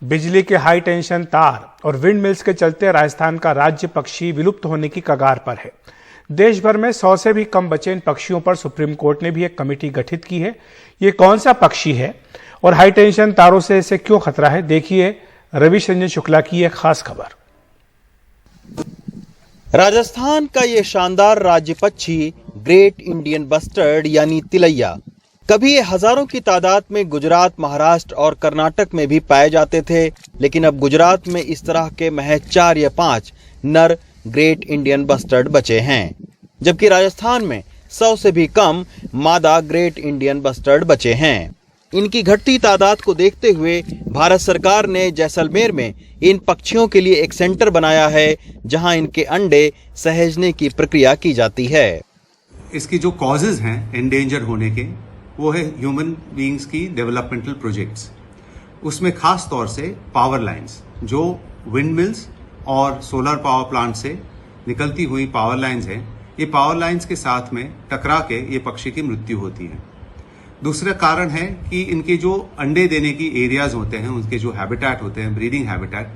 बिजली के high tension तार और विंड मिल्स के चलते राजस्थान का राज्य पक्षी विलुप्त होने की कगार पर है। देश भर में 100 से भी कम बचे इन पक्षियों पर सुप्रीम कोर्ट ने भी एक कमेटी गठित की है। ये कौन सा पक्षी है और हाई टेंशन तारों से इसे क्यों खतरा है, देखिए रविश रंजन शुक्ला की एक खास खबर। राजस्थान का ये शानदार राज्य पक्षी ग्रेट इंडियन बस्टर्ड यानी तिलैया कभी ये हजारों की तादाद में गुजरात, महाराष्ट्र और कर्नाटक में भी पाए जाते थे, लेकिन अब गुजरात में इस तरह के महज 4 या 5 नर ग्रेट इंडियन बस्टर्ड बचे हैं, जबकि राजस्थान में 100 से भी कम मादा ग्रेट इंडियन बस्टर्ड बचे हैं। इनकी घटती तादाद को देखते हुए भारत सरकार ने जैसलमेर में इन पक्षियों के लिए एक सेंटर बनाया है, जहां इनके अंडे सहेजने की प्रक्रिया की जाती है। इसकी जो कॉजेज हैं एंडेंजर होने के, वो है ह्यूमन बीइंग्स की डेवलपमेंटल प्रोजेक्ट्स। उसमें खास तौर से पावर लाइंस, जो विंड मिल्स और सोलर पावर प्लांट से निकलती हुई पावर लाइंस हैं, ये पावर लाइंस के साथ में टकरा के ये पक्षी की मृत्यु होती है। दूसरा कारण है कि इनके जो अंडे देने की एरियाज होते हैं, उनके जो हैबिटेट होते हैं, ब्रीडिंग हैबिटेट,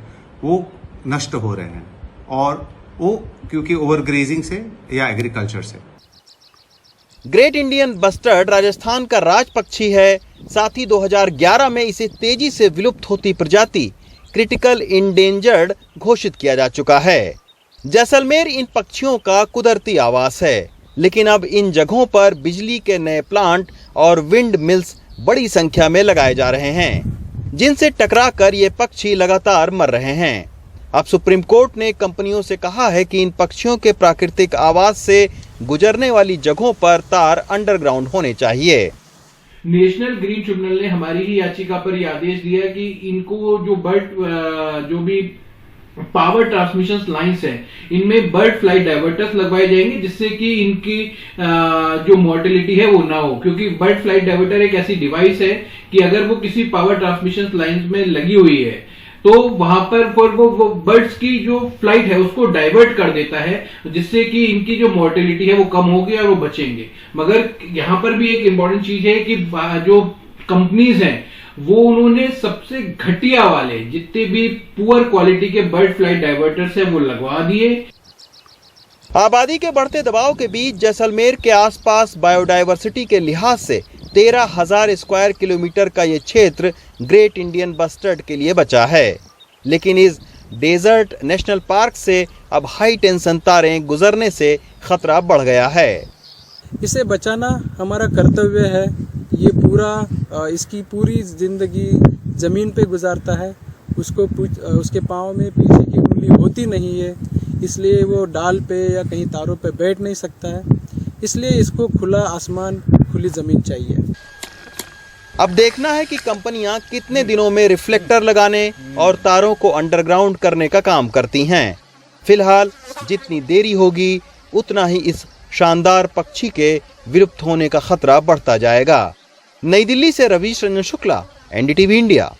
वो नष्ट हो रहे हैं, और वो क्योंकि ओवरग्रेजिंग से या एग्रीकल्चर से। ग्रेट इंडियन बस्टर्ड राजस्थान का राज पक्षी है। साथ ही 2011 में इसे तेजी से विलुप्त होती प्रजाति क्रिटिकल इंडेंजर्ड घोषित किया जा चुका है। जैसलमेर इन पक्षियों का कुदरती आवास है, लेकिन अब इन जगहों पर बिजली के नए प्लांट और विंड मिल्स बड़ी संख्या में लगाए जा रहे हैं, जिनसे टकराकर ये पक्षी लगातार मर रहे हैं। अब सुप्रीम कोर्ट ने कंपनियों से कहा है कि इन पक्षियों के प्राकृतिक आवास से गुजरने वाली जगहों पर तार अंडरग्राउंड होने चाहिए। नेशनल ग्रीन ट्रिब्यूनल ने हमारी ही याचिका पर यह आदेश दिया कि इनको जो भी पावर ट्रांसमिशन लाइंस है, इनमें बर्ड फ्लाइट डाइवर्टर्स लगवाए जाएंगे, जिससे कि इनकी जो मोर्टेलिटी है वो ना हो। क्योंकि बर्ड फ्लाइट डाइवर्टर एक ऐसी डिवाइस है कि अगर वो किसी पावर ट्रांसमिशन लाइंस में लगी हुई है तो वहां पर वो बर्ड्स की जो फ्लाइट है उसको डाइवर्ट कर देता है, जिससे कि इनकी जो मोर्टेलिटी है वो कम होगी और वो बचेंगे। मगर यहाँ पर भी एक इम्पोर्टेंट चीज है कि जो कंपनीज हैं वो उन्होंने सबसे घटिया वाले जितने भी पुअर क्वालिटी के बर्ड फ्लाइट डाइवर्टर्स हैं वो लगवा दिए। आबादी के बढ़ते दबाव के बीच जैसलमेर के आसपास बायोडायवर्सिटी के लिहाज से 13,000 स्क्वायर किलोमीटर का ये क्षेत्र ग्रेट इंडियन बस्टर्ड के लिए बचा है, लेकिन इस डेजर्ट नेशनल पार्क से अब हाई टेंशन तारें गुजरने से खतरा बढ़ गया है। इसे बचाना हमारा कर्तव्य है। ये इसकी पूरी जिंदगी जमीन पे गुजारता है, उसके पाँव में पीछे की उंगली होती नहीं है, इसलिए वो डाल पे या कहीं तारों पे बैठ नहीं सकता है। इसलिए इसको खुला आसमान, खुली जमीन चाहिए। अब देखना है कि कंपनियां कितने दिनों में रिफ्लेक्टर लगाने और तारों को अंडरग्राउंड करने का काम करती हैं। फिलहाल जितनी देरी होगी उतना ही इस शानदार पक्षी के विलुप्त होने का खतरा बढ़ता जाएगा। नई दिल्ली से रविश रंजन शुक्ला, NDTV इंडिया।